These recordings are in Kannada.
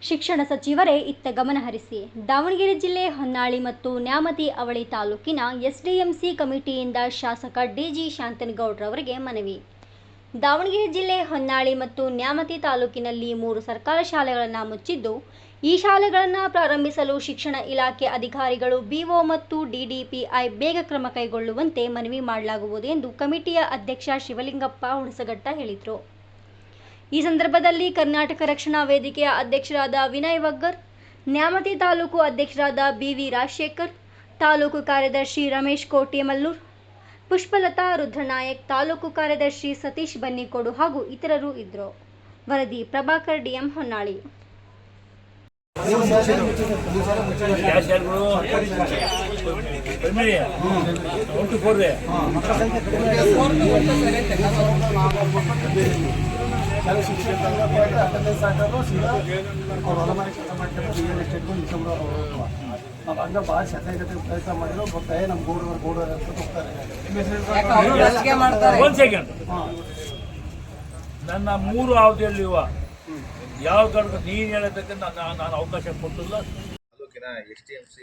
ಶಿಕ್ಷಣ ಸಚಿವರೇ ಇತ್ತ ಗಮನಹರಿಸಿ. ದಾವಣಗೆರೆ ಜಿಲ್ಲೆ ಹೊನ್ನಾಳಿ ಮತ್ತು ನ್ಯಾಮತಿ ಅವಳಿ ತಾಲೂಕಿನ ಎಸ್ಡಿಎಂಸಿ ಕಮಿಟಿಯಿಂದ ಶಾಸಕ ಡಿಜಿ ಶಾಂತನಗೌಡರವರಿಗೆ ಮನವಿ. ದಾವಣಗೆರೆ ಜಿಲ್ಲೆ ಹೊನ್ನಾಳಿ ಮತ್ತು ನ್ಯಾಮತಿ ತಾಲೂಕಿನಲ್ಲಿ 3 ಸರ್ಕಾರಿ ಶಾಲೆಗಳನ್ನು ಮುಚ್ಚಿದ್ದು, ಈ ಶಾಲೆಗಳನ್ನು ಪ್ರಾರಂಭಿಸಲು ಶಿಕ್ಷಣ ಇಲಾಖೆ ಅಧಿಕಾರಿಗಳು, ಬಿಒ ಮತ್ತು ಡಿಡಿಪಿಐ ಬೇಗ ಕ್ರಮ ಕೈಗೊಳ್ಳುವಂತೆ ಮನವಿ ಮಾಡಲಾಗುವುದು ಎಂದು ಕಮಿಟಿಯ ಅಧ್ಯಕ್ಷ ಶಿವಲಿಂಗಪ್ಪ ಹುಣಸಘಟ್ಟ ಹೇಳಿದರು. ಈ ಸಂದರ್ಭದಲ್ಲಿ ಕರ್ನಾಟಕ ರಕ್ಷಣಾ ವೇದಿಕೆಯ ಅಧ್ಯಕ್ಷರಾದ ವಿನಯ್ ವಗ್ಗರ್, ನ್ಯಾಮತಿ ತಾಲೂಕು ಅಧ್ಯಕ್ಷರಾದ ಬಿವಿ ರಾಜಶೇಖರ್, ತಾಲೂಕು ಕಾರ್ಯದರ್ಶಿ ರಮೇಶ್ ಕೋಟೆಮಲ್ಲೂರ್, ಪುಷ್ಪಲತಾ ರುದ್ರನಾಯಕ್, ತಾಲೂಕು ಕಾರ್ಯದರ್ಶಿ ಸತೀಶ್ ಬನ್ನಿಕೋಡು ಹಾಗೂ ಇತರರು ಇದ್ದರು. ವರದಿ ಪ್ರಭಾಕರ್ ಡಿಎಂ ಹೊನ್ನಾಳಿ. शाला शिक्षक अटेंडेंस आकर सीधा और हमारे रियल एस्टेट अब अंदर बाहर ಶತಾಯಗತೆ ಪ್ರಯತ್ನ ಮಾಡಿದ್ರು ಗೊತ್ತಾಯ ನಮ್ಮ ಗೋಡು ಅಂತ ಹೋಗ್ತಾರೆ. ಒಂದು ಸೆಕೆಂಡ್, ನನ್ನ 3 ಅವಧಿಯಲ್ಲಿ ಯಾವ ಕಡೆ ನೀನು ಹೇಳಬೇಕಂತ ನಾನು ಅವಕಾಶ ಕೊಟ್ಟಿಲ್ಲ. ತಾಲೂಕಿನ STMC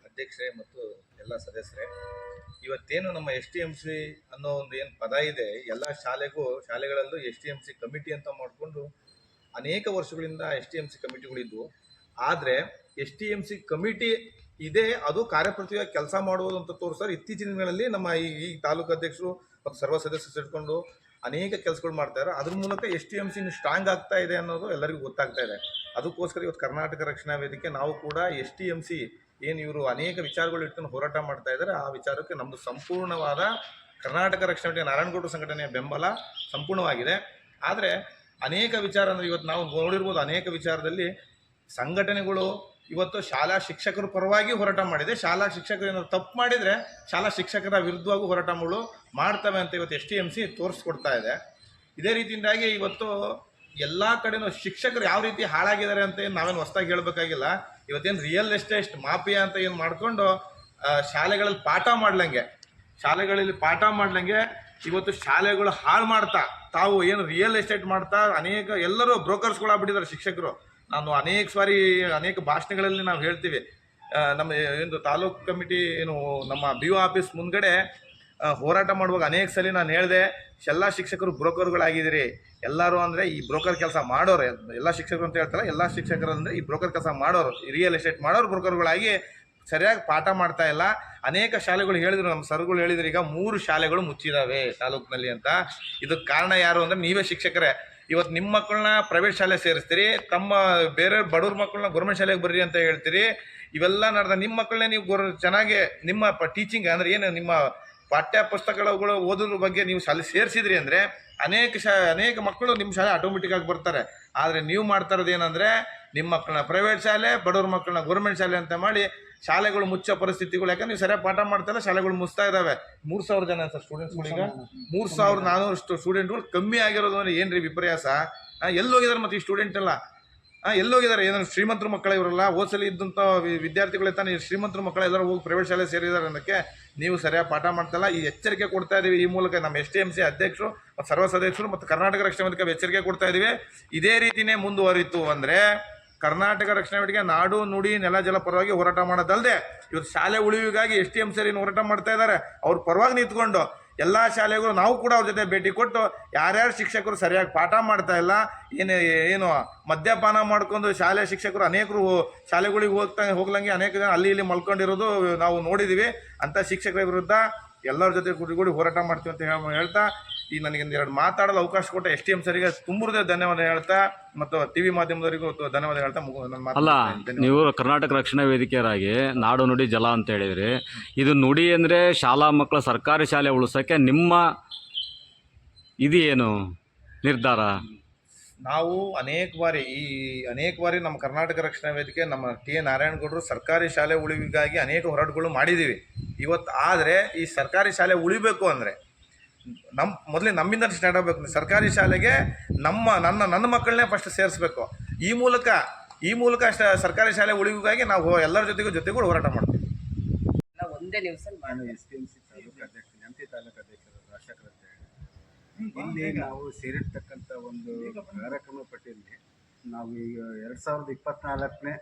ಅಧ್ಯಕ್ಷರೇ ಮತ್ತು ಎಲ್ಲ ಸದಸ್ಯರೇ, ಇವತ್ತೇನು ನಮ್ಮ STMC ಅನ್ನೋ ಒಂದು ಏನು ಪದ ಇದೆ, ಎಲ್ಲ ಶಾಲೆಗಳಲ್ಲೂ STMC ಕಮಿಟಿ ಅಂತ ಮಾಡಿಕೊಂಡು ಅನೇಕ ವರ್ಷಗಳಿಂದ STMC ಕಮಿಟಿಗಳಿದ್ವು. ಆದರೆ STMC ಕಮಿಟಿ ಇದೆ, ಅದು ಕಾರ್ಯಪ್ರತಿಯಾಗಿ ಕೆಲಸ ಮಾಡುವುದು ಅಂತ ತೋರಿಸ್ತಾರೆ. ಇತ್ತೀಚಿನ ದಿನಗಳಲ್ಲಿ ನಮ್ಮ ಈ ತಾಲೂಕು ಅಧ್ಯಕ್ಷರು ಮತ್ತು ಸರ್ವ ಸದಸ್ಯರು ಸೇರಿಕೊಂಡು ಅನೇಕ ಕೆಲಸಗಳು ಮಾಡ್ತಾರೆ. ಅದ್ರ ಮೂಲಕ STMC ಸ್ಟ್ರಾಂಗ್ ಆಗ್ತಾ ಇದೆ ಅನ್ನೋದು ಎಲ್ಲರಿಗೂ ಗೊತ್ತಾಗ್ತಾ ಇದೆ. ಅದಕ್ಕೋಸ್ಕರ ಇವತ್ತು ಕರ್ನಾಟಕ ರಕ್ಷಣಾ ವೇದಿಕೆ ನಾವು ಕೂಡ STMC ಏನು ಇವರು ಅನೇಕ ವಿಚಾರಗಳು ಇಟ್ಕೊಂಡು ಹೋರಾಟ ಮಾಡ್ತಾ ಇದ್ದಾರೆ, ಆ ವಿಚಾರಕ್ಕೆ ನಮ್ಮದು ಸಂಪೂರ್ಣವಾದ ಕರ್ನಾಟಕ ರಕ್ಷಣಾ ವೇದಿಕೆ ನಾರಾಯಣಗೌಡರ ಸಂಘಟನೆಯ ಬೆಂಬಲ ಸಂಪೂರ್ಣವಾಗಿದೆ. ಆದರೆ ಅನೇಕ ವಿಚಾರ ಅಂದರೆ ಇವತ್ತು ನಾವು ನೋಡಿರ್ಬೋದು, ಅನೇಕ ವಿಚಾರದಲ್ಲಿ ಸಂಘಟನೆಗಳು ಇವತ್ತು ಶಾಲಾ ಶಿಕ್ಷಕರ ಪರವಾಗಿ ಹೋರಾಟ ಮಾಡಿದೆ. ಶಾಲಾ ಶಿಕ್ಷಕರು ಏನಾದ್ರು ತಪ್ಪು ಮಾಡಿದರೆ ಶಾಲಾ ಶಿಕ್ಷಕರ ವಿರುದ್ಧವಾಗೂ ಹೋರಾಟಗಳು ಮಾಡ್ತವೆ ಅಂತ ಇವತ್ತು STMC ತೋರಿಸ್ಕೊಡ್ತಾ ಇದೆ. ಇದೇ ರೀತಿಯಿಂದಾಗಿ ಇವತ್ತು ಎಲ್ಲ ಕಡೆನೂ ಶಿಕ್ಷಕರು ಯಾವ ರೀತಿ ಹಾಳಾಗಿದ್ದಾರೆ ಅಂತ ಏನು ನಾವೇನು ಹೊಸದಾಗಿ ಹೇಳಬೇಕಾಗಿಲ್ಲ. ಇವತ್ತೇನು ರಿಯಲ್ ಎಸ್ಟೇಟ್ ಮಾಫಿಯಾ ಅಂತ ಏನು ಮಾಡಿಕೊಂಡು ಶಾಲೆಗಳಲ್ಲಿ ಪಾಠ ಮಾಡ್ಲಂಗೆ ಇವತ್ತು ಶಾಲೆಗಳು ಹಾಳು ಮಾಡ್ತಾ ತಾವು ಏನು ರಿಯಲ್ ಎಸ್ಟೇಟ್ ಮಾಡ್ತಾ ಎಲ್ಲರೂ ಬ್ರೋಕರ್ಸ್ಗಳಾಗ್ಬಿಟ್ಟಿದ್ದಾರೆ ಶಿಕ್ಷಕರು. ನಾನು ಅನೇಕ ಭಾಷಣಗಳಲ್ಲಿ ನಾವು ಹೇಳ್ತೀವಿ. ನಮ್ಮ ಏನು ತಾಲೂಕು ಕಮಿಟಿ ಏನು ನಮ್ಮ BO ಆಫೀಸ್ ಮುಂದ್ಗಡೆ ಹೋರಾಟ ಮಾಡುವಾಗ ಅನೇಕ ಸಲ ನಾನು ಹೇಳಿದೆ, ಎಲ್ಲ ಶಿಕ್ಷಕರು ಬ್ರೋಕರ್ಗಳಾಗಿದ್ದೀರಿ. ಎಲ್ಲರೂ ಅಂದರೆ ಈ ಬ್ರೋಕರ್ ಕೆಲಸ ಮಾಡೋರು, ಎಲ್ಲ ಶಿಕ್ಷಕರು ಅಂತ ಹೇಳ್ತಾರೆ, ಎಲ್ಲ ಶಿಕ್ಷಕರು ಅಂದರೆ ಈ ಬ್ರೋಕರ್ ಕೆಲಸ ಮಾಡೋರು, ಈ ರಿಯಲ್ ಎಸ್ಟೇಟ್ ಮಾಡೋರು ಬ್ರೋಕರ್ಗಳಾಗಿ ಸರಿಯಾಗಿ ಪಾಠ ಮಾಡ್ತಾ ಇಲ್ಲ. ಅನೇಕ ಶಾಲೆಗಳು ಹೇಳಿದ್ರು, ನಮ್ಮ ಸರ್ಗಳು ಹೇಳಿದ್ರು, ಈಗ 3 ಶಾಲೆಗಳು ಮುಚ್ಚಿದ್ದಾವೆ ತಾಲೂಕಿನಲ್ಲಿ ಅಂತ. ಇದಕ್ಕೆ ಕಾರಣ ಯಾರು ಅಂದರೆ ನೀವೇ ಶಿಕ್ಷಕರೇ. ಇವತ್ತು ನಿಮ್ಮ ಮಕ್ಕಳನ್ನ ಪ್ರೈವೇಟ್ ಶಾಲೆ ಸೇರಿಸ್ತೀರಿ, ತಮ್ಮ ಬೇರೆ ಬಡವ್ರ ಮಕ್ಕಳನ್ನ ಗೌರ್ಮೆಂಟ್ ಶಾಲೆಗೆ ಬರ್ರಿ ಅಂತ ಹೇಳ್ತೀರಿ. ಇವೆಲ್ಲ ನಡೆದ ನಿಮ್ಮ ಮಕ್ಕಳನ್ನೇ ನೀವು ಚೆನ್ನಾಗಿ ನಿಮ್ಮ ಟೀಚಿಂಗ್ ಅಂದರೆ ಏನು ನಿಮ್ಮ ಪಾಠ್ಯ ಪುಸ್ತಕಗಳು ಓದೋದ್ರ ಬಗ್ಗೆ ನೀವು ಶಾಲೆ ಸೇರಿಸಿದ್ರಿ ಅಂದರೆ ಅನೇಕ ಮಕ್ಕಳು ನಿಮ್ಮ ಶಾಲೆ ಆಟೋಮೆಟಿಕ್ಕಾಗಿ ಬರ್ತಾರೆ. ಆದರೆ ನೀವು ಮಾಡ್ತಾ ಇರೋದು ಏನಂದರೆ ನಿಮ್ಮ ಮಕ್ಕಳನ್ನ ಪ್ರೈವೇಟ್ ಶಾಲೆ, ಬಡವ್ರ ಮಕ್ಕಳನ್ನ ಗೌರ್ಮೆಂಟ್ ಶಾಲೆ ಅಂತ ಮಾಡಿ ಶಾಲೆಗಳು ಮುಚ್ಚೋ ಪರಿಸ್ಥಿತಿಗಳು. ಯಾಕಂದ್ರೆ ನೀವು ಸರಿಯಾಗಿ ಪಾಠ ಮಾಡ್ತಾಯಿಲ್ಲ, ಶಾಲೆಗಳು ಮುಚ್ತಾ ಇದ್ದಾವೆ. 3,000 ಜನ ಸರ್ ಸ್ಟೂಡೆಂಟ್ಸ್ಗಳೀಗ 3,400 ಸ್ಟೂಡೆಂಟ್ಗಳು ಕಮ್ಮಿ ಆಗಿರೋದು ಅಂದರೆ ಏನು ರೀ ವಿಪರ್ಯಾಸ. ಎಲ್ಲೋಗಿದ್ದಾರೆ ಮತ್ತು ಈ ಸ್ಟೂಡೆಂಟ್ ಎಲ್ಲ ಎಲ್ಲೋಗಿದ್ದಾರೆ? ಏನಾದ್ರು ಶ್ರೀಮಂತರ ಮಕ್ಕಳ ಇವರೆಲ್ಲ ಓದ್ಸಲಿ ಇದ್ದಂಥ ವಿದ್ಯಾರ್ಥಿಗಳೇ ತಾನೇ ಶ್ರೀಮಂತರ ಮಕ್ಕಳ ಎಲ್ಲರೂ ಹೋಗಿ ಪ್ರೈವೇಟ್ ಶಾಲೆ ಸೇರಿದ್ದಾರೆ ಅನ್ನೋಕ್ಕೆ ನೀವು ಸರಿಯಾಗಿ ಪಾಠ ಮಾಡ್ತಾಯಿಲ್ಲ. ಈ ಎಚ್ಚರಿಕೆ ಕೊಡ್ತಾ ಇದ್ದೀವಿ. ಈ ಮೂಲಕ ನಮ್ಮ STMC ಅಧ್ಯಕ್ಷರು ಮತ್ತು ಸರ್ವ ಸದಸ್ಯರು ಮತ್ತು ಕರ್ನಾಟಕ ರಕ್ಷಣಾ ವೇದಿಕೆ ಎಚ್ಚರಿಕೆ ಕೊಡ್ತಾ ಇದ್ದೀವಿ. ಇದೇ ರೀತಿಯೇ ಮುಂದುವರಿತು ಅಂದರೆ ಕರ್ನಾಟಕ ರಕ್ಷಣಾ ವೇದಿಕೆ ನಾಡು ನುಡಿ ನೆಲ ಜಲ ಪರವಾಗಿ ಹೋರಾಟ ಮಾಡೋದಲ್ಲದೆ ಇವತ್ತು ಶಾಲೆ ಉಳಿವಿಗಾಗಿ STMC ಏನು ಹೋರಾಟ ಮಾಡ್ತಾ ಇದ್ದಾರೆ, ಅವ್ರ ಪರವಾಗಿ ನಿಂತ್ಕೊಂಡು ಎಲ್ಲ ಶಾಲೆಗಳು ನಾವು ಕೂಡ ಅವ್ರ ಜೊತೆ ಭೇಟಿ ಕೊಟ್ಟು ಯಾರ್ಯಾರು ಶಿಕ್ಷಕರು ಸರಿಯಾಗಿ ಪಾಠ ಮಾಡ್ತಾ ಇಲ್ಲ, ಏನು ಮದ್ಯಪಾನ ಮಾಡ್ಕೊಂಡು ಶಾಲೆ ಶಿಕ್ಷಕರು ಅನೇಕರು ಶಾಲೆಗಳಿಗೆ ಹೋಗ್ಲಂಗೆ ಅನೇಕ ಜನ ಅಲ್ಲಿ ಇಲ್ಲಿ ಮಲ್ಕೊಂಡಿರೋದು ನಾವು ನೋಡಿದ್ದೀವಿ. ಅಂಥ ಶಿಕ್ಷಕರ ವಿರುದ್ಧ ಎಲ್ಲರ ಜೊತೆ ಕೂಡಿ ಹೋರಾಟ ಮಾಡ್ತೀವಿ ಅಂತ ಹೇಳ್ತಾ ಈ ನನಗೆ 2 ಮಾತಾಡಲು ಅವಕಾಶ ಕೊಟ್ಟ STM ಸರಿಗೆ ತುಂಬುವುದೇ ಧನ್ಯವಾದ ಹೇಳ್ತಾ ಮತ್ತು TV ಮಾಧ್ಯಮದವರಿಗೂ ಧನ್ಯವಾದ ಹೇಳ್ತಾ ಅಲ್ಲ, ನೀವು ಕರ್ನಾಟಕ ರಕ್ಷಣಾ ವೇದಿಕೆಯರಾಗಿ ನಾಡು ನುಡಿ ಜಲ ಅಂತ ಹೇಳಿದ್ರಿ. ಇದು ನುಡಿ ಅಂದರೆ ಶಾಲಾ ಮಕ್ಕಳ ಸರ್ಕಾರಿ ಶಾಲೆ ಉಳಿಸೋಕ್ಕೆ ನಿಮ್ಮ ಇದೇನು ನಿರ್ಧಾರ? ನಾವು ಅನೇಕ ಬಾರಿ ನಮ್ಮ ಕರ್ನಾಟಕ ರಕ್ಷಣಾ ವೇದಿಕೆ ನಮ್ಮ TN ನಾರಾಯಣಗೌಡರು ಸರ್ಕಾರಿ ಶಾಲೆ ಉಳಿವಿಗಾಗಿ ಅನೇಕ ಹೋರಾಟಗಳು ಮಾಡಿದ್ದೀವಿ. ಇವತ್ತು ಆದರೆ ಈ ಸರ್ಕಾರಿ ಶಾಲೆ ಉಳಿಬೇಕು ಅಂದರೆ ನಮ್ಮಿಂದ ಸ್ಟಾರ್ಟ್ ಆಗಬೇಕು. ಸರ್ಕಾರಿ ಶಾಲೆಗೆ ನನ್ನ ಮಕ್ಕಳನ್ನೇ ಫಸ್ಟ್ ಸೇರಿಸ್ಬೇಕು. ಈ ಮೂಲಕ ಸರ್ಕಾರಿ ಶಾಲೆ ಉಳಿವಿಗಾಗಿ ನಾವು ಎಲ್ಲರ ಜೊತೆಗೂ ಹೋರಾಟ ಮಾಡ್ತೀವಿ. ಒಂದೇ ನಿಮಿಷ STMC ತಾಲೂಕು ಅಧ್ಯಕ್ಷ, ನ್ಯಾಮತಿ ತಾಲೂಕು ಅಧ್ಯಕ್ಷರು ರಾಜಶೇಖರ್ ಅಂತ ಹೇಳಿ ಇಲ್ಲಿ ನಾವು ಸೇರಿರ್ತಕ್ಕಂಥ ಒಂದು ಕಾರ್ಯಕ್ರಮ ಪಟ್ಟಿಯಲ್ಲಿ ನಾವು ಈಗ 2024ನೇ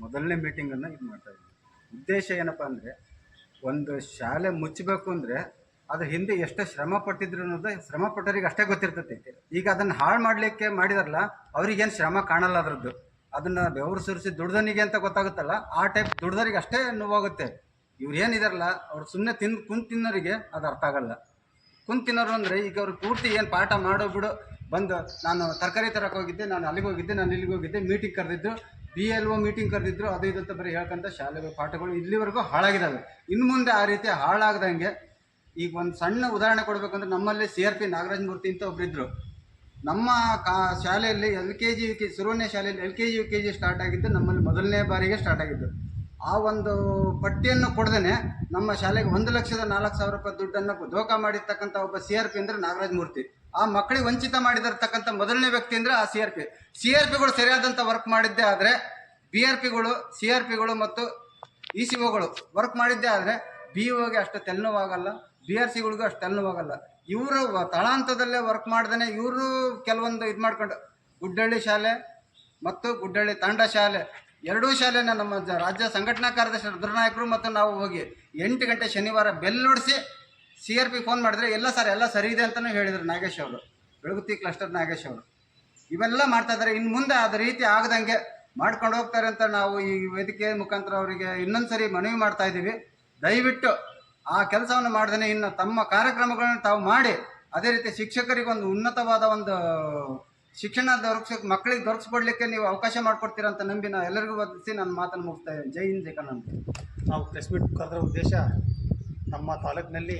ಮೊದಲನೇ ಮೀಟಿಂಗನ್ನು ಇದು ಮಾಡ್ತಾ ಇದ್ದೀವಿ. ಉದ್ದೇಶ ಏನಪ್ಪ ಅಂದರೆ, ಒಂದು ಶಾಲೆ ಮುಚ್ಚಬೇಕು ಅಂದರೆ ಅದ್ರ ಹಿಂದೆ ಎಷ್ಟು ಶ್ರಮ ಪಟ್ಟಿದ್ರು ಅನ್ನೋದು ಶ್ರಮ ಪಟ್ಟೋರಿಗೆ ಅಷ್ಟೇ ಗೊತ್ತಿರ್ತೈತಿ. ಈಗ ಅದನ್ನು ಹಾಳು ಮಾಡಲಿಕ್ಕೆ ಮಾಡಿದಾರಲ್ಲ, ಅವ್ರಿಗೇನು ಶ್ರಮ ಕಾಣಲ್ಲ ಅದರದ್ದು. ಅದನ್ನು ಬೆವರು ಸುರಿಸಿ ದುಡ್ದನಿಗೆ ಅಂತ ಗೊತ್ತಾಗುತ್ತಲ್ಲ, ಆ ಟೈಪ್ ದುಡ್ದೋರಿಗೆ ಅಷ್ಟೇ ನೋವಾಗುತ್ತೆ. ಇವ್ರು ಏನಿದಾರಲ್ಲ, ಅವ್ರು ಸುಮ್ಮನೆ ಕುಂತು ತಿನ್ನೋರಿಗೆ ಅದು ಅರ್ಥ ಆಗಲ್ಲ. ಕುಂತು ತಿನ್ನೋರು ಅಂದರೆ ಈಗ ಅವ್ರು ಪೂರ್ತಿ ಏನು ಪಾಠ ಮಾಡೋ ಬಿಡು ಬಂದು, ನಾನು ತರಕಾರಿ ತರಕ್ಕೆ ಹೋಗಿದ್ದೆ, ನಾನು ಅಲ್ಲಿಗೆ ಹೋಗಿದ್ದೆ, ನಾನು ಇಲ್ಲಿಗೆ ಹೋಗಿದ್ದೆ, ಮೀಟಿಂಗ್ ಕರೆದಿದ್ರು, BLO ಮೀಟಿಂಗ್ ಕರೆದಿದ್ರು, ಅದು ಇದಂತ ಬರೀ ಹೇಳ್ಕೊಂತ ಶಾಲೆಗಳು ಪಾಠಗಳು ಇಲ್ಲಿವರೆಗೂ ಹಾಳಾಗಿದ್ದಾವೆ. ಇನ್ನು ಮುಂದೆ ಆ ರೀತಿ ಹಾಳಾಗ್ದಂಗೆ ಈಗ ಒಂದು ಸಣ್ಣ ಉದಾಹರಣೆ ಕೊಡಬೇಕಂದ್ರೆ, ನಮ್ಮಲ್ಲಿ CRP ನಾಗರಾಜ ಮೂರ್ತಿ ಅಂತ ಒಬ್ಬರಿದ್ದರು. ನಮ್ಮ ಶಾಲೆಯಲ್ಲಿ LKG UKG ಸುರುವನ್ಯ ಶಾಲೆಯಲ್ಲಿ LKG UKG ಸ್ಟಾರ್ಟ್ ಆಗಿದ್ದು ನಮ್ಮಲ್ಲಿ ಮೊದಲನೇ ಬಾರಿಗೆ ಸ್ಟಾರ್ಟ್ ಆಗಿದ್ದು. ಆ ಒಂದು ಪಟ್ಟಿಯನ್ನು ಕೊಡದೇ ನಮ್ಮ ಶಾಲೆಗೆ 1,04,000 ರೂಪಾಯಿ ದುಡ್ಡನ್ನು ದೋಖಾ ಮಾಡಿರ್ತಕ್ಕಂಥ ಒಬ್ಬ CRP ಅಂದರೆ ನಾಗರಾಜ ಮೂರ್ತಿ. ಆ ಮಕ್ಕಳಿಗೆ ವಂಚಿತ ಮಾಡಿದಿರ್ತಕ್ಕಂಥ ಮೊದಲನೇ ವ್ಯಕ್ತಿ ಅಂದರೆ ಆ CRPಗಳು ಸರಿಯಾದಂಥ ವರ್ಕ್ ಮಾಡಿದ್ದೇ ಆದರೆ, BRPಗಳು CRPಗಳು ಮತ್ತು ECOಗಳು ವರ್ಕ್ ಮಾಡಿದ್ದೇ ಆದರೆ BOಗೆ ಅಷ್ಟು ತಲೆನೋವಾಗಲ್ಲ, BRCಗಳಿಗೂ ಅಷ್ಟು ತಲೆನೋವಾಗಲ್ಲ. ಇವರು ತಳಾಂತದಲ್ಲೇ ವರ್ಕ್ ಮಾಡ್ದೇ ಇವರು ಕೆಲವೊಂದು ಇದು ಮಾಡ್ಕೊಂಡು, ಗುಡ್ಡಳ್ಳಿ ಶಾಲೆ ಮತ್ತು ಗುಡ್ಡಳ್ಳಿ ತಾಂಡ ಶಾಲೆ ಎರಡೂ ಶಾಲೆನ ನಮ್ಮ ರಾಜ್ಯ ಸಂಘಟನಾ ಕಾರ್ಯದರ್ಶಿ ರುದ್ರನಾಯಕರು ಮತ್ತು ನಾವು ಹೋಗಿ 8 ಗಂಟೆ ಶನಿವಾರ ಬೆಲ್ ನುಡಿಸಿ CRP ಫೋನ್ ಮಾಡಿದ್ರೆ ಎಲ್ಲ ಸರಿ ಇದೆ ಅಂತಲೂ ಹೇಳಿದರು ನಾಗೇಶ್ ಅವರು, ಬೆಳಗುತ್ತಿ ಕ್ಲಸ್ಟರ್ ನಾಗೇಶ್ ಅವರು. ಇವೆಲ್ಲ ಮಾಡ್ತಾ ಇದ್ದಾರೆ. ಇನ್ನು ಮುಂದೆ ಅದ ರೀತಿ ಆಗದಂಗೆ ಮಾಡ್ಕೊಂಡು ಹೋಗ್ತಾರೆ ಅಂತ ನಾವು ಈ ವೇದಿಕೆ ಮುಖಾಂತರ ಅವರಿಗೆ ಇನ್ನೊಂದು ಸರಿ ಮನವಿ ಮಾಡ್ತಾ ಇದ್ದೀವಿ. ದಯವಿಟ್ಟು ಆ ಕೆಲಸವನ್ನು ಮಾಡ್ದೇ ಇನ್ನು ತಮ್ಮ ಕಾರ್ಯಕ್ರಮಗಳನ್ನು ತಾವು ಮಾಡಿ, ಅದೇ ರೀತಿ ಶಿಕ್ಷಕರಿಗೆ ಒಂದು ಉನ್ನತವಾದ ಒಂದು ಶಿಕ್ಷಣ ಮಕ್ಕಳಿಗೆ ದೊರಕಿಸ್ಕೊಡ್ಲಿಕ್ಕೆ ನೀವು ಅವಕಾಶ ಮಾಡಿಕೊಡ್ತೀರಾ ಅಂತ ನಂಬಿ ನಾವು ಎಲ್ಲರಿಗೂ ಬದಿಸಿ ನನ್ನ ಮಾತನ್ನು ಮುಗಿಸ್ತಾ ಇದ್ದೀನಿ. ಜೈ ಹಿಂದ್, ಜೈ ಕರ್ನಾಟಕ. ನಾವು ಪ್ರೆಸ್ ಮೀಟ್ ಕರೆದ ಉದ್ದೇಶ, ನಮ್ಮ ತಾಲೂಕಿನಲ್ಲಿ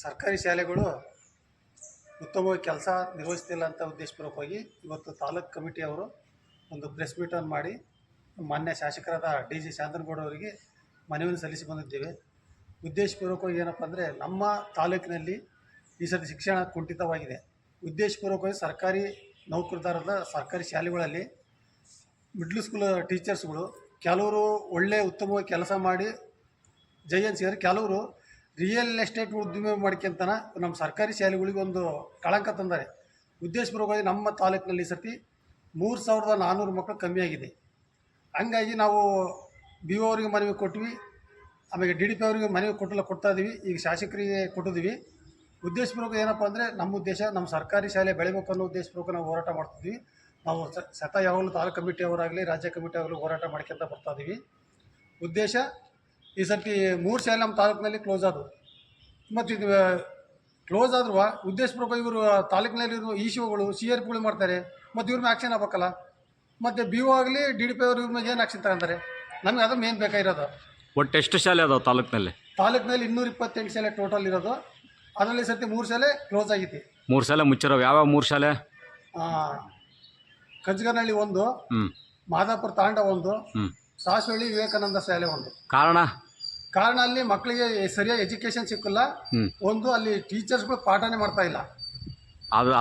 ಸರ್ಕಾರಿ ಶಾಲೆಗಳು ಉತ್ತಮವಾಗಿ ಕೆಲಸ ನಿರ್ವಹಿಸ್ತಿಲ್ಲ ಅಂತ ಉದ್ದೇಶಪೂರ್ವಕವಾಗಿ ಇವತ್ತು ತಾಲೂಕು ಕಮಿಟಿಯವರು ಒಂದು ಪ್ರೆಸ್ ಮೀಟನ್ನು ಮಾಡಿ ಮಾನ್ಯ ಶಾಸಕರಾದ DG ಶಾಂತನಗೌಡ ಅವರಿಗೆ ಮನವಿಯನ್ನು ಸಲ್ಲಿಸಿ ಬಂದಿದ್ದೇವೆ. ಉದ್ದೇಶಪೂರ್ವಕವಾಗಿ ಏನಪ್ಪ ಅಂದರೆ, ನಮ್ಮ ತಾಲೂಕಿನಲ್ಲಿ ಈ ಸತಿ ಶಿಕ್ಷಣ ಕುಂಠಿತವಾಗಿದೆ. ಉದ್ದೇಶಪೂರ್ವಕವಾಗಿ ಸರ್ಕಾರಿ ನೌಕರದಾರರ ಸರ್ಕಾರಿ ಶಾಲೆಗಳಲ್ಲಿ ಮಿಡ್ಲ್ ಸ್ಕೂಲ್ ಟೀಚರ್ಸ್ಗಳು ಕೆಲವರು ಒಳ್ಳೆಯ ಉತ್ತಮವಾಗಿ ಕೆಲಸ ಮಾಡಿ ಜೈ ಅನ್ಸಿದ್ದಾರೆ, ಕೆಲವರು ರಿಯಲ್ ಎಸ್ಟೇಟ್ ಉದ್ದಿಮೆ ಮಾಡ್ಕೊಂತನ ನಮ್ಮ ಸರ್ಕಾರಿ ಶಾಲೆಗಳಿಗೆ ಒಂದು ಕಳಂಕ ತಂದಾರೆ. ಉದ್ದೇಶಪೂರ್ವಕವಾಗಿ ನಮ್ಮ ತಾಲೂಕಿನಲ್ಲಿ ಈ ಸರ್ತಿ 3,400 ಮಕ್ಕಳು ಕಮ್ಮಿ ಆಗಿದೆ. ಹಂಗಾಗಿ ನಾವು BO ಅವರಿಗೆ ಮನವಿ ಕೊಟ್ವಿ, ಆಮೇಲೆ DDP ಅವರಿಗೆ ಮನವಿ ಕೊಡ್ತಾ ಇದ್ದೀವಿ, ಈಗ ಶಾಸಕರಿಗೆ ಕೊಟ್ಟಿದ್ದೀವಿ. ಉದ್ದೇಶಪೂರ್ವಕ ಏನಪ್ಪ ಅಂದರೆ, ನಮ್ಮ ಉದ್ದೇಶ ನಮ್ಮ ಸರ್ಕಾರಿ ಶಾಲೆ ಬೆಳಿಬೇಕು ಅನ್ನೋ ಉದ್ದೇಶಪೂರ್ವಕ ನಾವು ಹೋರಾಟ ಮಾಡ್ತಿದ್ವಿ. ನಾವು ಯಾವಾಗಲೂ ತಾಲೂಕು ಕಮಿಟಿಯವರಾಗಲಿ ರಾಜ್ಯ ಕಮಿಟಿಯವರಾಗಲಿ ಹೋರಾಟ ಮಾಡ್ಕೊಂತ ಬರ್ತಾ ಇದ್ದೀವಿ. ಉದ್ದೇಶ ಈ ಸರ್ತಿ 3 ಶಾಲೆ ನಮ್ಮ ತಾಲೂಕಿನಲ್ಲಿ ಕ್ಲೋಸ್ ಆದವು. ಮತ್ತು ಇದು ಕ್ಲೋಸ್ ಆದ್ರೂ ಉದ್ದೇಶಪೂರ್ವಕ ಇವರು ತಾಲೂಕಿನಲ್ಲಿರುವ ECOಗಳು CRPಗಳು ಮಾಡ್ತಾರೆ, ಮತ್ತು ಇವ್ರ ಮೇಲೆ ಆ್ಯಕ್ಷನ್ ಆಗ್ಬೇಕಲ್ಲ. ಮತ್ತು BO ಆಗಲಿ DDP ಅವರು ಇವ್ರ ಮೇಲೆ ಏನು ಆ್ಯಕ್ಷನ್ ತಗೊಂತಾರೆ? ನಮಗೆ ಅದು ಮೇನ್ ಬೇಕಾಗಿರೋದು. ಒಟ್ಟು ಎಷ್ಟು ಶಾಲೆ ಅದಾವೆ ತಾಲೂಕಿನಲ್ಲಿ? 228 ಶಾಲೆ ಟೋಟಲ್ ಇರೋದು. ಅದರಲ್ಲಿ ಸರ್ತಿ 3 ಶಾಲೆ ಕ್ಲೋಸ್ ಆಗೈತಿ. 3 ಶಾಲೆ ಮುಚ್ಚಿರೋ. ಯಾವ 3 ಶಾಲೆ? ಕಂಚಗನಹಳ್ಳಿ 1, ಮಾದಾಪುರ ತಾಂಡ 1, ಸಾಸವಳ್ಳಿ ವಿವೇಕಾನಂದ ಶಾಲೆ 1. ಕಾರಣ ಅಲ್ಲಿ ಮಕ್ಕಳಿಗೆ ಸರಿಯಾಗಿ ಎಜುಕೇಶನ್ ಸಿಕ್ಕಿಲ್ಲ. ಒಂದು ಅಲ್ಲಿ ಟೀಚರ್ಸ್ಗಳು ಪಾಠನೇ ಮಾಡ್ತಾ ಇಲ್ಲ.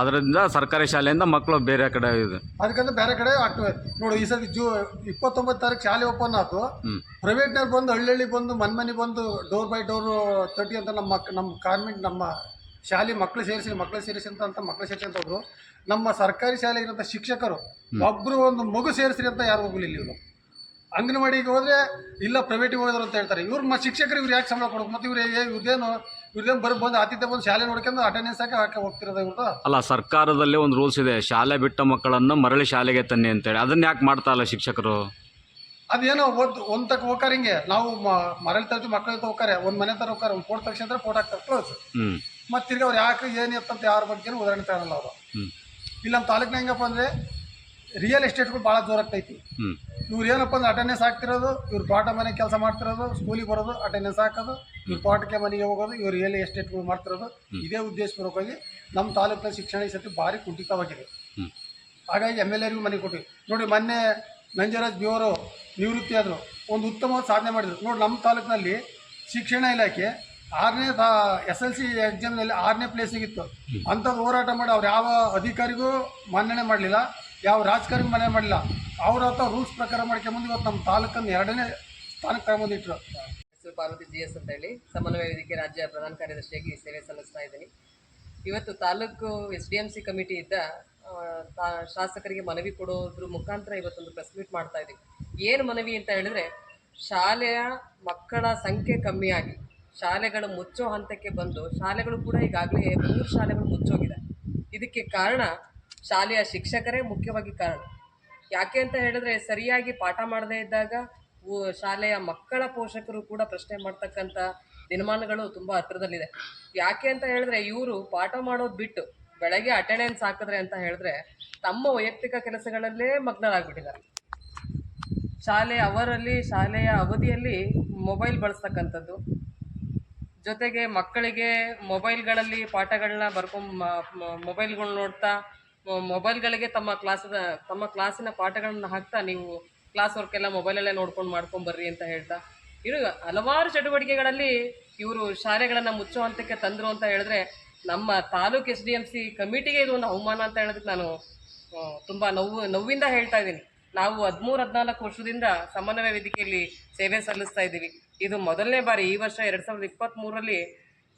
ಅದರಿಂದ ಸರ್ಕಾರಿ ಶಾಲೆಯಿಂದ ಮಕ್ಕಳು ಬೇರೆ ಕಡೆ ಇದೆ, ಅದಕ್ಕಂತ ಬೇರೆ ಕಡೆ ಆಗ್ತವೆ. ನೋಡಿ, ಈ ಸತಿ 29 ತಾರೀಕು ಶಾಲೆ ಓಪನ್ ಆಯ್ತು. ಪ್ರೈವೇಟ್ನವ್ರು ಬಂದು ಹಳ್ಳಿ ಬಂದು ಮನೆ ಬಂದು ಡೋರ್ ಬೈ ಡೋರ್ 30 ಅಂತ ನಮ್ಮ ಕಾನ್ವೆಂಟ್ ನಮ್ಮ ಶಾಲೆ ಮಕ್ಕಳು ಸೇರಿಸಿ ಅಂತ ಮಕ್ಕಳು ಸೇರಿಸಿ ಅಂತ ಹೋದ್ರು. ನಮ್ಮ ಸರ್ಕಾರಿ ಶಾಲೆಗಿರಂಥ ಶಿಕ್ಷಕರು ಒಬ್ಬರು ಒಂದು ಮಗು ಸೇರಿಸ್ರಿ ಅಂತ ಯಾರು ಹೋಗಲಿಲ್ಲ. ಇವರು ಅಂಗನವಾಡಿಗೆ ಹೋದರೆ ಇಲ್ಲ ಪ್ರೈವೇಟಿಗೆ ಹೋದ್ರು ಅಂತ ಹೇಳ್ತಾರೆ. ಇವ್ರು ಶಿಕ್ಷಕರು ಇವ್ರು ಯಾಕೆ ಸಂಬಳ ಕೊಡೋದು? ಮತ್ತು ಇವ್ರೇನು ಬಂದು ಆತಿಥ್ಯ ಬಂದು ಶಾಲೆ ನೋಡ್ಕೊಂಡು ಅಟೆಂಡೆನ್ಸ್ ಹಾಕಿ ಹೋಗ್ತಿರೋದು ಇವ್ರದ್ದು. ಅಲ್ಲ, ಸರ್ಕಾರದಲ್ಲಿ ಒಂದು ರೂಲ್ಸ್ ಇದೆ, ಶಾಲೆ ಬಿಟ್ಟ ಮಕ್ಕಳನ್ನು ಮರಳಿ ಶಾಲೆಗೆ ತನ್ನಿ ಅಂತೇಳಿ. ಅದನ್ನ ಯಾಕೆ ಮಾಡ್ತಾ ಇಲ್ಲ ಶಿಕ್ಷಕರು? ಅದೇನೋ ಒಂದು ತಕ್ಕ ಹೋಗ್ತಾರೆ. ಹಿಂಗೆ ನಾವು ಮರಳಿ ತರ್ತೀವಿ, ಮಕ್ಕಳು ಹೋಗ್ತಾರೆ, ಒಂದು ಮನೆ ತರ ಹೋಗ್ತಾರೆ, ಒಂದು ಫೋಟೋ ತಕ್ಷಣ ಫೋಟೋ ಹಾಕ್ತಾರೆ, ಕ್ಲೋಸ್. ಮತ್ತು ತಿರ್ಗಿ ಅವ್ರು ಯಾಕೆ ಏನಿತ್ತಂತ ಯಾರ ಬಗ್ಗೆ ಉದಾಹರಣೆ ತಗೊಳ್ಳಲ್ಲ ಅವರು. ಇಲ್ಲಿ ನಮ್ಮ ತಾಲೂಕಿನ ಹೆಂಗಪ್ಪ ಅಂದರೆ, ರಿಯಲ್ ಎಸ್ಟೇಟ್ಗಳು ಭಾಳ ಜೋರಾಗ್ತೈತಿ. ಇವ್ರು ಏನಪ್ಪ ಅಂದ್ರೆ ಅಟೆಂಡೆನ್ಸ್ ಹಾಕ್ತಿರೋದು, ಇವ್ರು ತೋಟ ಮನೆ ಕೆಲಸ ಮಾಡ್ತಿರೋದು, ಸ್ಕೂಲಿಗೆ ಬರೋದು, ಅಟೆಂಡೆನ್ಸ್ ಹಾಕೋದು, ಇವ್ರು ತೋಟಕ್ಕೆ ಮನೆಗೆ ಹೋಗೋದು, ಇವ್ರು ರಿಯಲ್ ಎಸ್ಟೇಟ್ಗಳು ಮಾಡ್ತಿರೋದು. ಇದೇ ಉದ್ದೇಶಪೂರ್ವಕವಾಗಿ ನಮ್ಮ ತಾಲೂಕಿನ ಶಿಕ್ಷಣ ಈ ಸತಿ ಭಾರಿ ಕುಂಠಿತವಾಗಿದೆ. ಹಾಗಾಗಿ MLAರಿಗೂ ಮನೆ ಕೊಟ್ಟಿವಿ. ನೋಡಿ, ಮೊನ್ನೆ ನಂಜರಾಜ್ BO ಅವರು ನಿವೃತ್ತಿ ಆದರು, ಒಂದು ಉತ್ತಮವಾದ ಸಾಧನೆ ಮಾಡಿದರು. ನೋಡಿ, ನಮ್ಮ ತಾಲೂಕಿನಲ್ಲಿ ಶಿಕ್ಷಣ ಇಲಾಖೆ 6ನೇ SLC ಎಕ್ಸಾಮ್ನಲ್ಲಿ 6ನೇ ಪ್ಲೇಸಿಗಿತ್ತು. ಅಂಥದ್ದು ಹೋರಾಟ ಮಾಡಿ ಅವ್ರು ಯಾವ ಅಧಿಕಾರಿಗೂ ಮನ್ನಣೆ ಮಾಡಲಿಲ್ಲ, ಯಾವ ರಾಜಕಾರಣಿಗೂ ಮನ್ನಣೆ ಮಾಡಲಿಲ್ಲ. ಅವ್ರ ರೂಲ್ಸ್ ಪ್ರಕಾರ ಮಾಡ್ಕೊಂಬಂದು ಇವತ್ತು ನಮ್ಮ ತಾಲೂಕನ್ನು 2ನೇ ಸ್ಥಾನಕ್ಕೆ ತಗೊಂಬಂದಿಟ್ರು. ಪಾರ್ವತಿ GS ಅಂತ ಹೇಳಿ ಸಮನ್ವಯ ವೇದಿಕೆ ರಾಜ್ಯ ಪ್ರಧಾನ ಕಾರ್ಯದರ್ಶಿಯಾಗಿ ಸೇವೆ ಸಲ್ಲಿಸ್ತಾ ಇದ್ದೀನಿ. ಇವತ್ತು ತಾಲೂಕು SDMC ಕಮಿಟಿಯಿಂದ ಶಾಸಕರಿಗೆ ಮನವಿ ಕೊಡೋದ್ರ ಮುಖಾಂತರ ಇವತ್ತೊಂದು ಪ್ರೆಸ್ ಮೀಟ್ ಮಾಡ್ತಾ ಇದ್ದೀವಿ. ಏನು ಮನವಿ ಅಂತ ಹೇಳಿದ್ರೆ, ಶಾಲೆಯ ಮಕ್ಕಳ ಸಂಖ್ಯೆ ಕಮ್ಮಿಯಾಗಿ ಶಾಲೆಗಳು ಮುಚ್ಚೋ ಹಂತಕ್ಕೆ ಬಂದು, ಶಾಲೆಗಳು ಕೂಡ ಈಗಾಗಲೇ 3 ಶಾಲೆಗಳು ಮುಚ್ಚೋಗಿದೆ. ಇದಕ್ಕೆ ಕಾರಣ ಶಾಲೆಯ ಶಿಕ್ಷಕರೇ ಮುಖ್ಯವಾಗಿ ಕಾರಣ. ಯಾಕೆ ಅಂತ ಹೇಳಿದ್ರೆ, ಸರಿಯಾಗಿ ಪಾಠ ಮಾಡದೇ ಇದ್ದಾಗ ಶಾಲೆಯ ಮಕ್ಕಳ ಪೋಷಕರು ಕೂಡ ಪ್ರಶ್ನೆ ಮಾಡ್ತಕ್ಕಂಥ ದಿನಮಾನಗಳು ತುಂಬ ಹತ್ತಿರದಲ್ಲಿದೆ. ಯಾಕೆ ಅಂತ ಹೇಳಿದ್ರೆ, ಇವರು ಪಾಠ ಮಾಡೋದು ಬಿಟ್ಟು ಬೆಳಗ್ಗೆ ಅಟೆಂಡೆನ್ಸ್ ಹಾಕಿದ್ರೆ ಅಂತ ಹೇಳಿದ್ರೆ ತಮ್ಮ ವೈಯಕ್ತಿಕ ಕೆಲಸಗಳಲ್ಲೇ ಮಗ್ನರಾಗ್ಬಿಟ್ಟಿದ್ದಾರೆ. ಶಾಲೆಯ ಅವಧಿಯಲ್ಲಿ ಮೊಬೈಲ್ ಬಳಸ್ತಕ್ಕಂಥದ್ದು, ಜೊತೆಗೆ ಮಕ್ಕಳಿಗೆ ಮೊಬೈಲ್ಗಳಲ್ಲಿ ಪಾಠಗಳನ್ನ ಮೊಬೈಲ್ಗಳು ನೋಡ್ತಾ ಮೊಬೈಲ್ಗಳಿಗೆ ತಮ್ಮ ಕ್ಲಾಸಿನ ಪಾಠಗಳನ್ನ ಹಾಕ್ತಾ, ನೀವು ಕ್ಲಾಸ್ ವರ್ಕ್ ಎಲ್ಲ ಮೊಬೈಲಲ್ಲೇ ಮಾಡ್ಕೊಂಬರ್ರಿ ಅಂತ ಹೇಳ್ತಾ, ಇನ್ನು ಹಲವಾರು ಚಟುವಟಿಕೆಗಳಲ್ಲಿ ಇವರು ಶಾಲೆಗಳನ್ನು ಮುಚ್ಚೋ ಹಂತಕ್ಕೆ ತಂದರು ಅಂತ ಹೇಳಿದ್ರೆ, ನಮ್ಮ ತಾಲೂಕು SDMC ಕಮಿಟಿಗೆ ಇದು ಒಂದು ಅವಮಾನ ಅಂತ ಹೇಳೋದಕ್ಕೆ ನಾನು ತುಂಬ ನೋವಿಂದ ಹೇಳ್ತಾ ಇದ್ದೀನಿ. ನಾವು 13-14 ವರ್ಷದಿಂದ ಸಮನ್ವಯ ವೇದಿಕೆಯಲ್ಲಿ ಸೇವೆ ಸಲ್ಲಿಸ್ತಾ ಇದ್ದೀವಿ. ಇದು ಮೊದಲನೇ ಬಾರಿ ಈ ವರ್ಷ 2023ರಲ್ಲಿ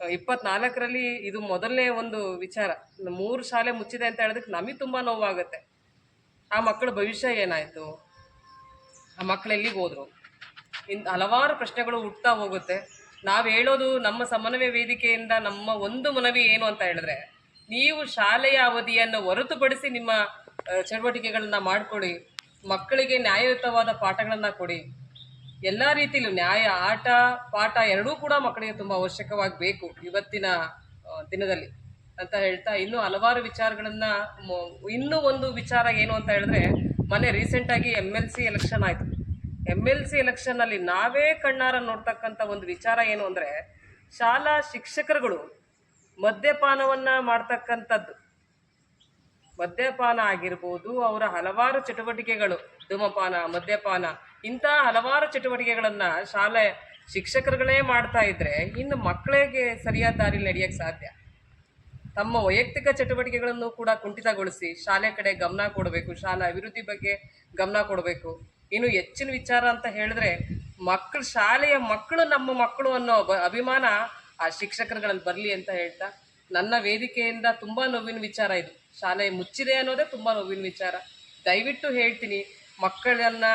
24ರಲ್ಲಿ ಇದು ಮೊದಲನೇ ಒಂದು ವಿಚಾರ. 3 ಶಾಲೆ ಮುಚ್ಚಿದೆ ಅಂತ ಹೇಳೋದಕ್ಕೆ ನಮಗೆ ತುಂಬ ನೋವಾಗುತ್ತೆ. ಆ ಮಕ್ಕಳ ಭವಿಷ್ಯ ಏನಾಯಿತು, ಆ ಮಕ್ಕಳು ಎಲ್ಲಿಗೆ ಹೋದರು, ಹಲವಾರು ಪ್ರಶ್ನೆಗಳು ಹುಟ್ತಾ ಹೋಗುತ್ತೆ. ನಾವು ಹೇಳೋದು ನಮ್ಮ ಸಮನ್ವಯ ವೇದಿಕೆಯಿಂದ ನಮ್ಮ ಒಂದು ಮನವಿ ಏನು ಅಂತ ಹೇಳಿದ್ರೆ, ನೀವು ಶಾಲೆಯ ಅವಧಿಯನ್ನು ಹೊರತುಪಡಿಸಿ ನಿಮ್ಮ ಚಟುವಟಿಕೆಗಳನ್ನ ಮಾಡಿಕೊಡಿ, ಮಕ್ಕಳಿಗೆ ನ್ಯಾಯಯುತವಾದ ಪಾಠಗಳನ್ನು ಕೊಡಿ. ಎಲ್ಲ ರೀತಿಯಲ್ಲೂ ನ್ಯಾಯ, ಆಟ ಪಾಠ ಎರಡೂ ಕೂಡ ಮಕ್ಕಳಿಗೆ ತುಂಬ ಅವಶ್ಯಕವಾಗಿ ಬೇಕು ಇವತ್ತಿನ ದಿನದಲ್ಲಿ ಅಂತ ಹೇಳ್ತಾ, ಇನ್ನೂ ಹಲವಾರು ವಿಚಾರಗಳನ್ನು ಇನ್ನೂ ಒಂದು ವಿಚಾರ ಏನು ಅಂತ ಹೇಳಿದ್ರೆ, ಮೊನ್ನೆ ರೀಸೆಂಟಾಗಿ MLC ಎಲೆಕ್ಷನ್ ಆಯಿತು. MLC ಎಲೆಕ್ಷನ್ನಲ್ಲಿ ನಾವೇ ಕಣ್ಣಾರ ನೋಡ್ತಕ್ಕಂಥ ಒಂದು ವಿಚಾರ ಏನು ಅಂದರೆ, ಶಾಲಾ ಶಿಕ್ಷಕರುಗಳು ಮದ್ಯಪಾನವನ್ನು ಮಾಡ್ತಕ್ಕಂಥದ್ದು, ಮದ್ಯಪಾನ ಆಗಿರ್ಬೋದು, ಅವರ ಹಲವಾರು ಚಟುವಟಿಕೆಗಳು, ಧೂಮಪಾನ, ಮದ್ಯಪಾನ, ಇಂಥ ಹಲವಾರು ಚಟುವಟಿಕೆಗಳನ್ನು ಶಾಲೆ ಶಿಕ್ಷಕರುಗಳೇ ಮಾಡ್ತಾ ಇದ್ದರೆ ಇನ್ನು ಮಕ್ಕಳಿಗೆ ಸರಿಯಾದ ದಾರಿಯಲ್ಲಿ ನಡೆಯೋಕ್ಕೆ ಸಾಧ್ಯ? ತಮ್ಮ ವೈಯಕ್ತಿಕ ಚಟುವಟಿಕೆಗಳನ್ನು ಕೂಡ ಕುಂಠಿತಗೊಳಿಸಿ ಶಾಲೆ ಕಡೆ ಗಮನ ಕೊಡಬೇಕು, ಶಾಲಾ ಅಭಿವೃದ್ಧಿ ಬಗ್ಗೆ ಗಮನ ಕೊಡಬೇಕು. ಇನ್ನು ಹೆಚ್ಚಿನ ವಿಚಾರ ಅಂತ ಹೇಳಿದ್ರೆ, ಶಾಲೆಯ ಮಕ್ಕಳು ನಮ್ಮ ಮಕ್ಕಳು ಅನ್ನೋ ಅಭಿಮಾನ ಆ ಶಿಕ್ಷಕರುಗಳಲ್ಲಿ ಬರಲಿ ಅಂತ ಹೇಳ್ತಾ, ನನ್ನ ವೇದಿಕೆಯಿಂದ ತುಂಬ ನೋವಿನ ವಿಚಾರ ಇದು. ಶಾಲೆ ಮುಚ್ಚಿದೆ ಅನ್ನೋದೇ ತುಂಬ ನೋವಿನ ವಿಚಾರ. ದಯವಿಟ್ಟು ಹೇಳ್ತೀನಿ, ಮಕ್ಕಳನ್ನು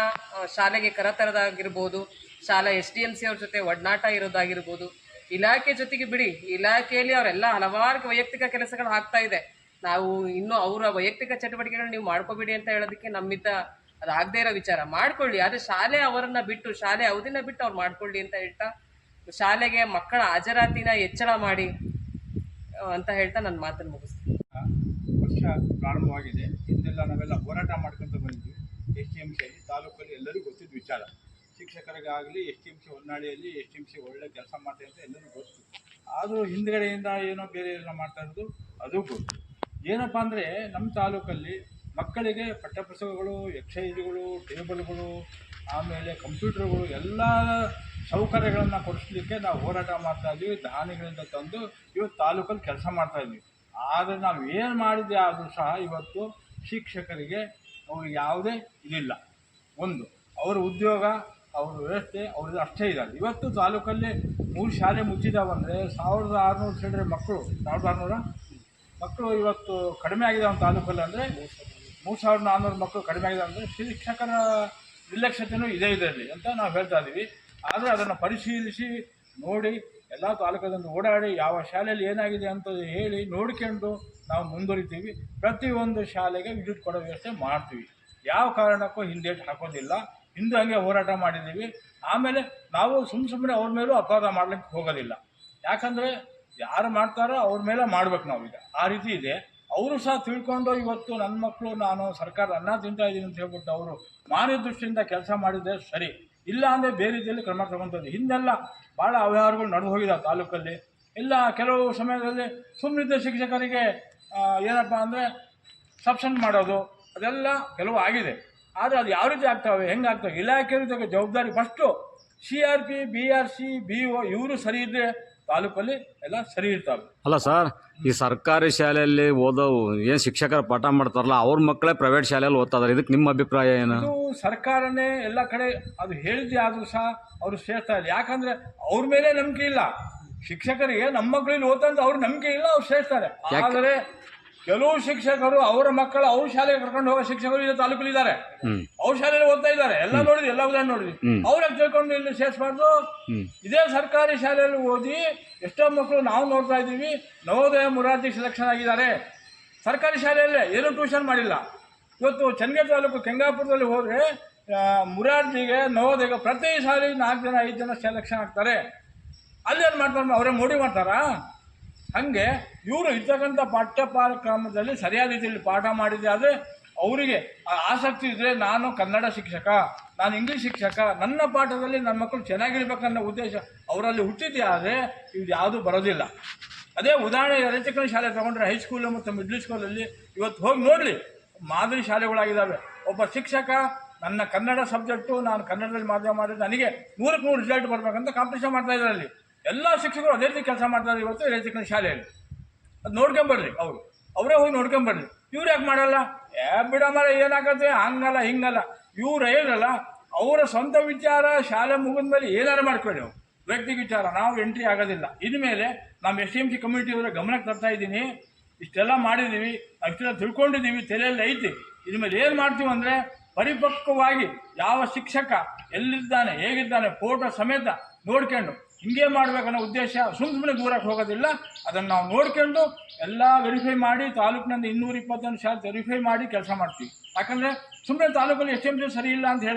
ಶಾಲೆಗೆ ಕರೆತರೋದಾಗಿರ್ಬೋದು, ಶಾಲಾ SDMC ಅವ್ರ ಜೊತೆ ಒಡನಾಟ ಇರೋದಾಗಿರ್ಬೋದು, ಇಲಾಖೆ ಜೊತೆಗೆ ಬಿಡಿ, ಇಲಾಖೆಯಲ್ಲಿ ಅವರೆಲ್ಲ ಹಲವಾರು ವೈಯಕ್ತಿಕ ಕೆಲಸಗಳು ಆಗ್ತಾ ಇದೆ. ನಾವು ಇನ್ನೂ ಅವರ ವೈಯಕ್ತಿಕ ಚಟುವಟಿಕೆಗಳು ನೀವು ಮಾಡ್ಕೋಬೇಡಿ ಅಂತ ಹೇಳೋದಕ್ಕೆ ನಮ್ಮಿಂದ ಅದಾಗದೇ ಇರೋ ವಿಚಾರ. ಮಾಡ್ಕೊಳ್ಳಿ, ಆದರೆ ಶಾಲೆ ಅವರನ್ನು ಬಿಟ್ಟು, ಶಾಲೆ ಅವಧಿನ ಬಿಟ್ಟು ಅವ್ರು ಮಾಡ್ಕೊಳ್ಳಿ ಅಂತ ಹೇಳ್ತಾ, ಶಾಲೆಗೆ ಮಕ್ಕಳ ಹಾಜರಾತಿನ ಹೆಚ್ಚಳ ಮಾಡಿ ಅಂತ ಹೇಳ್ತಾ ನನ್ನ ಮಾತನ್ನು ಮುಗಿಸ್ತೀನಿ. ವರ್ಷ ಪ್ರಾರಂಭವಾಗಿದೆ. ಹಿಂದೆಲ್ಲ ನಾವೆಲ್ಲ ಹೋರಾಟ ಮಾಡ್ಕೊಂತ ಬಂದಿದ್ವಿ. SDMC ತಾಲೂಕಲ್ಲಿ ಎಲ್ಲರಿಗೂ ಗೊತ್ತಿದ್ದ ವಿಚಾರ. ಶಿಕ್ಷಕರಿಗಾಗಲಿ SDMC ಹೊನ್ನಾಳಿಯಲ್ಲಿ SDMC ಒಳ್ಳೆ ಕೆಲಸ ಮಾಡ್ತಾರೆ ಅಂತ ಎಲ್ಲರಿಗೂ ಗೊತ್ತು. ಆದರೂ ಹಿಂದ್ಗಡೆಯಿಂದ ಏನೋ ಬೇರೆ ಎಲ್ಲ ಮಾಡ್ತಾ ಇರೋದು ಅದು ಗೊತ್ತು. ಏನಪ್ಪ ಅಂದರೆ, ನಮ್ಮ ತಾಲೂಕಲ್ಲಿ ಮಕ್ಕಳಿಗೆ ಪಠ್ಯಪುಸ್ತಕಗಳು, ಎಕ್ಸೈಜ್ಗಳು, ಟೇಬಲ್ಗಳು, ಆಮೇಲೆ ಕಂಪ್ಯೂಟರ್ಗಳು ಎಲ್ಲ ಸೌಕರ್ಯಗಳನ್ನು ಕೊಡಿಸ್ಲಿಕ್ಕೆ ನಾವು ಹೋರಾಟ ಮಾಡ್ತಾಯಿದ್ವಿ. ದಾನಿಗಳಿಂದ ತಂದು ಇವತ್ತು ತಾಲೂಕಲ್ಲಿ ಕೆಲಸ ಮಾಡ್ತಾಯಿದ್ವಿ. ಆದರೆ ನಾವು ಏನು ಮಾಡಿದ್ದೆ ಆದರೂ ಸಹ ಇವತ್ತು ಶಿಕ್ಷಕರಿಗೆ ಅವ್ರಿಗೆ ಯಾವುದೇ ಇದಿಲ್ಲ. ಒಂದು ಅವರ ಉದ್ಯೋಗ, ಅವ್ರ ವ್ಯವಸ್ಥೆ ಅವ್ರದ್ದು ಅಷ್ಟೇ ಇದ್ದಾರೆ. ಇವತ್ತು ತಾಲೂಕಲ್ಲಿ 3 ಶಾಲೆ ಮುಚ್ಚಿದಾವಂದರೆ 1600 ಚಿಲ್ಲರೆ ಮಕ್ಕಳು, 1600 ಮಕ್ಕಳು ಇವತ್ತು ಕಡಿಮೆ ಆಗಿದೆ ಒಂದು ತಾಲೂಕಲ್ಲಿ. ಅಂದರೆ 3400 ಮಕ್ಕಳು ಕಡಿಮೆ ಆಗಿದೆ ಅಂದರೆ ಶಿಕ್ಷಕರ ನಿರ್ಲಕ್ಷ್ಯತೆಯೂ ಇದೆ ಇದರಲ್ಲಿ ಅಂತ ನಾವು ಹೇಳ್ತಾ ಇದ್ದೀವಿ. ಆದರೆ ಅದನ್ನು ಪರಿಶೀಲಿಸಿ ನೋಡಿ, ಎಲ್ಲ ತಾಲೂಕದಿಂದ ಓಡಾಡಿ ಯಾವ ಶಾಲೆಯಲ್ಲಿ ಏನಾಗಿದೆ ಅಂತ ಹೇಳಿ ನೋಡ್ಕೊಂಡು ನಾವು ಮುಂದುವರಿತೀವಿ. ಪ್ರತಿಯೊಂದು ಶಾಲೆಗೆ ವಿದ್ಯುತ್ ಕೊಡೋ ವ್ಯವಸ್ಥೆ ಮಾಡ್ತೀವಿ. ಯಾವ ಕಾರಣಕ್ಕೂ ಹಿಂದೇಟು ಹಾಕೋದಿಲ್ಲ. ಹಿಂದೆ ಹಂಗೆ ಹೋರಾಟ ಮಾಡಿದ್ದೀವಿ. ಆಮೇಲೆ ನಾವು ಸುಮ್ಮನೆ ಅವ್ರ ಮೇಲೂ ಅಪರಾಧ ಮಾಡ್ಲಿಕ್ಕೆ ಹೋಗೋದಿಲ್ಲ. ಯಾಕಂದರೆ ಯಾರು ಮಾಡ್ತಾರೋ ಅವ್ರ ಮೇಲೆ ಮಾಡ್ಬೇಕು ನಾವು. ಈಗ ಆ ರೀತಿ ಇದೆ. ಅವರು ಸಹ ತಿಳ್ಕೊಂಡು ಇವತ್ತು ನನ್ನ ಮಕ್ಕಳು, ನಾನು ಸರ್ಕಾರದ ಅನ್ನ ತಿಂತಾ ಇದ್ದೀನಿ ಅಂತ ಹೇಳ್ಬಿಟ್ಟು ಅವರು ಮಾನವ ದೃಷ್ಟಿಯಿಂದ ಕೆಲಸ ಮಾಡಿದರೆ ಸರಿ, ಇಲ್ಲ ಅಂದರೆ ಬೇರೆ ರೀತಿಯಲ್ಲಿ ಕ್ರಮ ತಗೊಳ್ತದೆ. ಹಿಂದೆಲ್ಲ ಭಾಳ ಅವ್ಯವಹಾರಗಳು ನಡೆದು ಹೋಗಿದ್ದಾವೆ ತಾಲೂಕಲ್ಲಿ. ಇಲ್ಲ ಕೆಲವು ಸಮಯದಲ್ಲಿ ಸುಮ್ಮನಿದ್ದ ಶಿಕ್ಷಕರಿಗೆ ಏನಪ್ಪ ಅಂದರೆ ಸಬ್ಷನ್ ಮಾಡೋದು ಅದೆಲ್ಲ ಕೆಲವು ಆಗಿದೆ. ಆದರೆ ಅದು ಯಾವ ರೀತಿ ಆಗ್ತವೆ, ಹೆಂಗೆ ಆಗ್ತವೆ, ಇಲಾಖೆಯ ಜವಾಬ್ದಾರಿ ಫಸ್ಟು CRP, BRC, BO ಇವರು ಸರಿ ಇದ್ದರೆ ತಾಲೂಕಲ್ಲಿ ಎಲ್ಲ ಸರಿ ಇರ್ತಾವೆ. ಅಲ್ಲ ಸರ್, ಈ ಸರ್ಕಾರಿ ಶಾಲೆಯಲ್ಲಿ ಓದೋವು ಏನು ಶಿಕ್ಷಕರ ಪಾಠ ಮಾಡ್ತಾರಲ್ಲ, ಅವ್ರ ಮಕ್ಕಳೇ ಪ್ರೈವೇಟ್ ಶಾಲೆಯಲ್ಲಿ ಓದ್ತಾ ಇದ್ದಾರೆ. ಇದಕ್ಕೆ ನಿಮ್ಮ ಅಭಿಪ್ರಾಯ ಏನು? ಇದು ಸರ್ಕಾರನೇ ಎಲ್ಲ ಕಡೆ ಅದು ಹೇಳಿದ್ದೆ ಆದರೂ ಸಹ ಅವರು ಸೇರ್ತಾ ಇಲ್ಲ. ಯಾಕಂದರೆ ಅವ್ರ ಮೇಲೆ ನಂಬಿಕೆ ಇಲ್ಲ ಶಿಕ್ಷಕರಿಗೆ. ನಮ್ಮ ಮಕ್ಕಳಲ್ಲಿ ಓದ್ತಾ ಅವ್ರ ನಂಬಿಕೆ ಇಲ್ಲ, ಅವ್ರು ಸೇರ್ತಾರೆ. ಆದರೆ ಕೆಲವು ಶಿಕ್ಷಕರು ಅವರ ಮಕ್ಕಳು ಅವ್ರ ಶಾಲೆಗೆ ಕರ್ಕೊಂಡು ಹೋಗೋ ಶಿಕ್ಷಕರು ಇಲ್ಲಿ ತಾಲೂಕಲ್ಲಿ ಇದ್ದಾರೆ. ಅವ್ರ ಶಾಲೆಯಲ್ಲಿ ಓದ್ತಾ ಇದ್ದಾರೆ. ಎಲ್ಲ ನೋಡಿದ್ವಿ, ಎಲ್ಲ ಉದಾಹರಣೆ ನೋಡಿದ್ವಿ. ಅವ್ರಿಗೆ ತಿಳ್ಕೊಂಡು ಇಲ್ಲಿ ಸೇರಿಸಬಾರ್ದು. ಇದೇ ಸರ್ಕಾರಿ ಶಾಲೆಯಲ್ಲಿ ಓದಿ ಎಷ್ಟೋ ಮಕ್ಕಳು ನಾವು ನೋಡ್ತಾ ಇದ್ದೀವಿ ನವೋದಯ ಮುರಾರ್ಜಿ ಸೆಲೆಕ್ಷನ್ ಆಗಿದ್ದಾರೆ. ಸರ್ಕಾರಿ ಶಾಲೆಯಲ್ಲೇ ಏನೂ ಟ್ಯೂಷನ್ ಮಾಡಿಲ್ಲ. ಇವತ್ತು ಚನ್ನಗಿರಿ ತಾಲೂಕು ಕೆಂಗಾಪುರದಲ್ಲಿ ಹೋದರೆ ಮುರಾರ್ಜಿಗೆ ನವೋದಯಗೆ ಪ್ರತಿ ಸಾರಿ 4 ಜನ 5 ಜನ ಸೆಲೆಕ್ಷನ್ ಆಗ್ತಾರೆ. ಅಲ್ಲಿ ಏನು ಮಾಡ್ತಾರೆ, ಅವರೇ ಮೋಡಿ ಮಾಡ್ತಾರಾ? ಹಾಗೆ ಇವರು ಇರ್ತಕ್ಕಂಥ ಪಾಠ್ಯಕ್ರಮದಲ್ಲಿ ಸರಿಯಾದ ರೀತಿಯಲ್ಲಿ ಪಾಠ ಮಾಡಿದೆ ಆದರೆ ಅವರಿಗೆ ಆಸಕ್ತಿ ಇದ್ದರೆ ನಾನು ಕನ್ನಡ ಶಿಕ್ಷಕ, ನಾನು ಇಂಗ್ಲೀಷ್ ಶಿಕ್ಷಕ, ನನ್ನ ಪಾಠದಲ್ಲಿ ನನ್ನ ಮಕ್ಕಳು ಚೆನ್ನಾಗಿರ್ಬೇಕನ್ನೋ ಉದ್ದೇಶ ಅವರಲ್ಲಿ ಹುಟ್ಟಿದೆ. ಆದರೆ ಇದು ಯಾವುದೂ ಬರೋದಿಲ್ಲ. ಅದೇ ಉದಾಹರಣೆ ರೈತಕನ ಶಾಲೆ ತಗೊಂಡ್ರೆ ಹೈಸ್ಕೂಲು ಮತ್ತು ಮಿಡ್ಲ್ ಸ್ಕೂಲಲ್ಲಿ ಇವತ್ತು ಹೋಗಿ ನೋಡಲಿ ಮಾದರಿ ಶಾಲೆಗಳಾಗಿದ್ದಾವೆ. ಒಬ್ಬ ಶಿಕ್ಷಕ ನನ್ನ ಕನ್ನಡ ಸಬ್ಜೆಕ್ಟು ನಾನು ಕನ್ನಡದಲ್ಲಿ ಮಾಧ್ಯಮ ಮಾಡಿದ್ರೆ ನನಗೆ 100ಕ್ಕೆ 100 ರಿಸಲ್ಟ್ ಬರಬೇಕಂತ ಕಾಂಪಿಟೇಷನ್ ಮಾಡ್ತಾ ಇದ್ದಾರೆ. ಅಲ್ಲಿ ಎಲ್ಲ ಶಿಕ್ಷಕರು ಅದೇ ರೀತಿ ಕೆಲಸ ಮಾಡ್ತಾರೆ ಇವತ್ತು ರೈತಕನ ಶಾಲೆಯಲ್ಲಿ. ಅದು ನೋಡ್ಕೊಂಬರ್ಲಿ, ಅವರೇ ಹೋಗಿ ನೋಡ್ಕೊಂಬರ್ಲಿ. ಇವ್ರು ಯಾಕೆ ಮಾಡಲ್ಲ? ಬಿಡಮಲ್ಲ, ಏನಾಗತ್ತೆ, ಹಂಗಲ್ಲ ಹಿಂಗಲ್ಲ. ಇವ್ರು ಏನಲ್ಲ, ಅವರ ಸ್ವಂತ ವಿಚಾರ ಶಾಲೆ ಮುಗಿದ ಮೇಲೆ ಏನಾರು ಮಾಡ್ಕೊಳ್ಳಿ. ಅವ್ರು ವ್ಯಕ್ತಿ ವಿಚಾರ ನಾವು ಎಂಟ್ರಿ ಆಗೋದಿಲ್ಲ. ಇನ್ಮೇಲೆ ನಮ್ಮ STMC ಕಮ್ಯುನಿಟಿಯವರ ಗಮನಕ್ಕೆ ತರ್ತಾ ಇದ್ದೀನಿ. ಇಷ್ಟೆಲ್ಲ ಮಾಡಿದ್ದೀವಿ, ಅಷ್ಟೆಲ್ಲ ತಿಳ್ಕೊಂಡಿದ್ದೀವಿ, ತಲೆಯಲ್ಲಿ ಐತಿ. ಇನ್ಮೇಲೆ ಏನು ಮಾಡ್ತೀವಿ ಅಂದರೆ ಪರಿಪಕ್ವವಾಗಿ ಯಾವ ಶಿಕ್ಷಕ ಎಲ್ಲಿದ್ದಾನೆ ಹೇಗಿದ್ದಾನೆ ಫೋಟೋ ಸಮೇತ ನೋಡ್ಕೊಂಡು ಹಿಂಗೆ ಮಾಡ್ಬೇಕನ್ನೋ ಉದ್ದೇಶ. ಸುಮ್ಮನೆ ದೂರಕ್ಕೆ ಹೋಗೋದಿಲ್ಲ. ಅದನ್ನು ನಾವು ನೋಡ್ಕೊಂಡು ಎಲ್ಲ ವೆರಿಫೈ ಮಾಡಿ ತಾಲೂಕಿನಿಂದ 221 ಶಾಲೆ ವೆರಿಫೈ ಮಾಡಿ ಕೆಲಸ ಮಾಡ್ತೀವಿ. ಯಾಕಂದರೆ ಸುಮ್ಮನೆ ತಾಲೂಕಲ್ಲಿ STMC ಸರಿ ಇಲ್ಲ ಅಂತ ಹೇಳಿ